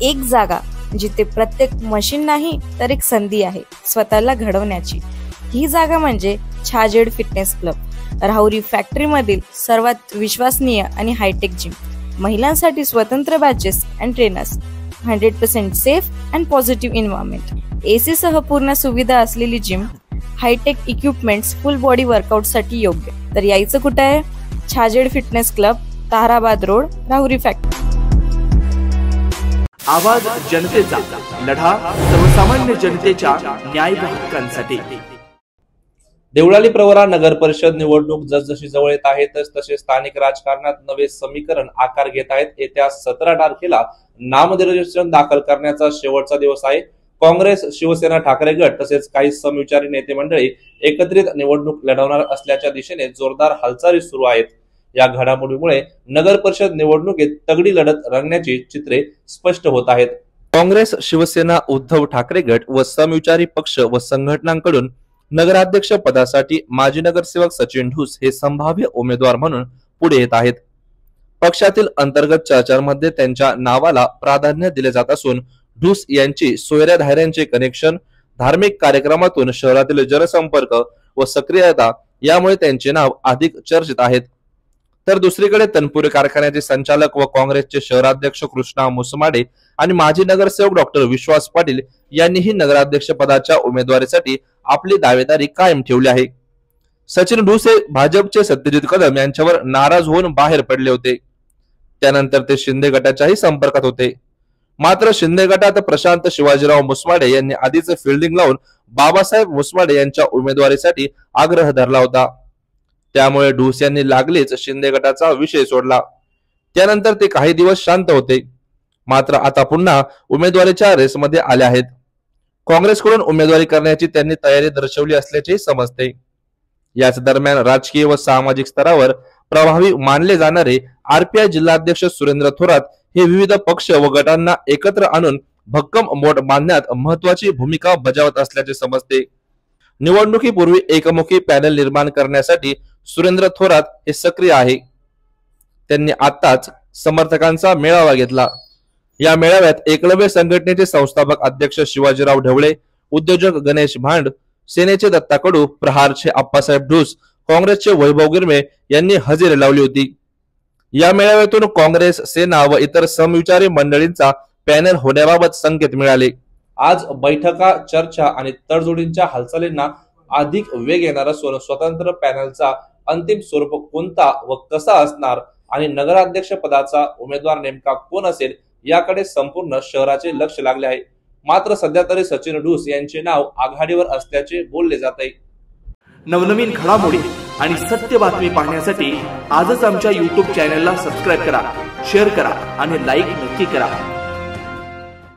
एक जागा जिथे प्रत्येक मशीन नाही तर एक संधी आहे स्वतःला घडवण्याची। ही जागा म्हणजे Chhajed fitness club, Rahuri factory मधील सर्वात विश्वसनीय आणि हायटेक जिम। महिलांसाठी स्वतंत्र batches and trainers, 100% safe and positive environment, AC सह पूर्ण सुविधा असलेली जिम, hi-tech equipments, full body workout साठी योग्य। तर यायचं कुठे आहे? Chhajed fitness club, Tarabad road, Rahuri factory. आवाज जनतेचा, लढा सर्वसामान्य जनतेच्या न्याय व हक्कांसाठी। देवळाली प्रवरा नगर परिषद निवडणूक जसजशी जवळ येत आहे तसे स्थानिक राजकारणात नवे समीकरण आकार घेत आहेत। येत्या 17 तारखेला नामनिर्देशन दाखल करण्याचा शेवटचा दिवस आहे। काँग्रेस, शिवसेना, ठाकरे गट तसेच काही समविचारी नेते मंडळी एकत्रित निवडणूक लढवणार असल्याच्या दिशेने जोरदार हालचाली सुरू आहेत। या घडामोडीमुळे नगर परिषद निवडणुकीत तगडी लढत रंगण्याची चित्रे स्पष्ट होत आहेत। काँग्रेस, शिवसेना, उद्धव ठाकरे गट व समविचारी पक्ष व संघटनांकडून नगराध्यक्ष पदासाठी माजी नगरसेवक सचिन ढूस हे संभाव्य उमेदवार म्हणून पुढे येत आहेत। पक्षातील अंतर्गत चर्चांमध्ये त्यांच्या नावाला प्राधान्य दिले जात असून ढूस यांची सोयऱ्या धायऱ्यांचे कनेक्शन, धार्मिक कार्यक्रमातून शहरातील जनसंपर्क व सक्रियता यामुळे त्यांचे नाव अधिक चर्चेत आहेत। तर दुसरीकडे तनपुरे कारखान्याचे संचालक व काँग्रेसचे शहराध्यक्ष कृष्णा मुसमाडे आणि माजी नगरसेवक डॉक्टर विश्वास पाटील यांनीही नगराध्यक्ष पदाच्या उमेदवारीसाठी आपली दावेदारी कायम ठेवली आहे। सचिन ढूस हे भाजपचे सत्यजित कदम यांच्यावर नाराज होऊन बाहेर पडले होते। त्यानंतर ते शिंदे गटाच्याही संपर्कात होते। मात्र शिंदे गटात प्रशांत शिवाजीराव मुसमाडे यांनी आधीच फिल्डिंग लावून बाबासाहेब मुसमाडे यांच्या उमेदवारीसाठी आग्रह धरला होता। त्यामुळे ढूस यांनी लागलीच शिंदे गटाचा विषय सोडला। त्यानंतर ते काही दिवस शांत होते, मात्र आता पुन्हा उमेदवारीच्या रेसमध्ये आले आहेत। काँग्रेसकडून उमेदवारी करण्याची त्यांनी तयारी दर्शवली असल्याचे समजते। याच दरम्यान राजकीय व सामाजिक स्तरावर प्रभावी मानले जाणारे आरपीआय जिल्हाध्यक्ष सुरेंद्र थोरात हे विविध पक्ष व गटांना एकत्र आणून भक्कम मोठ बांधण्यात महत्वाची भूमिका बजावत असल्याचे समजते। निवडणुकीपूर्वी एकमुखी पॅनल निर्माण करण्यासाठी सुरेंद्र थोरात हे सक्रिय आहे। त्यांनी आताच समर्थकांचा मेळावा घेतला। या मेळाव्यात एकलव्य संघटनेचे संस्थापक अध्यक्ष शिवाजीराव ढवळे, उद्योजक गणेश भांड, सेनेचे दत्ता कडू, प्रहारचे आप्पासाहेब ढूस, काँग्रेसचे वैभव गिरमे यांनी हजेरी लावली होती। या मेळाव्यातून काँग्रेस, सेना व इतर समविचारी मंडळींचा पॅनल होण्याबाबत संकेत मिळाले। आज बैठका, चर्चा आणि तडजोडींच्या हालचालींना अधिक वेग येणार असून स्वतंत्र पॅनलचा अंतिम स्वरूप कोणता व कसा असणार आणि नगराध्यक्ष पदाचा उमेदवार नेमका कोण असेल याकडे संपूर्ण शहराचे लक्ष लागले आहे। मात्र सध्या तरी सचिन ढूस यांचे नाव आघाडीवर असल्याचे बोलले जात आहे। नवनवीन घडामोडी आणि सत्य बातमी पाहण्यासाठी आजच आमच्या YouTube चॅनलला सबस्क्राईब करा, शेअर करा आणि लाईक नक्की करा।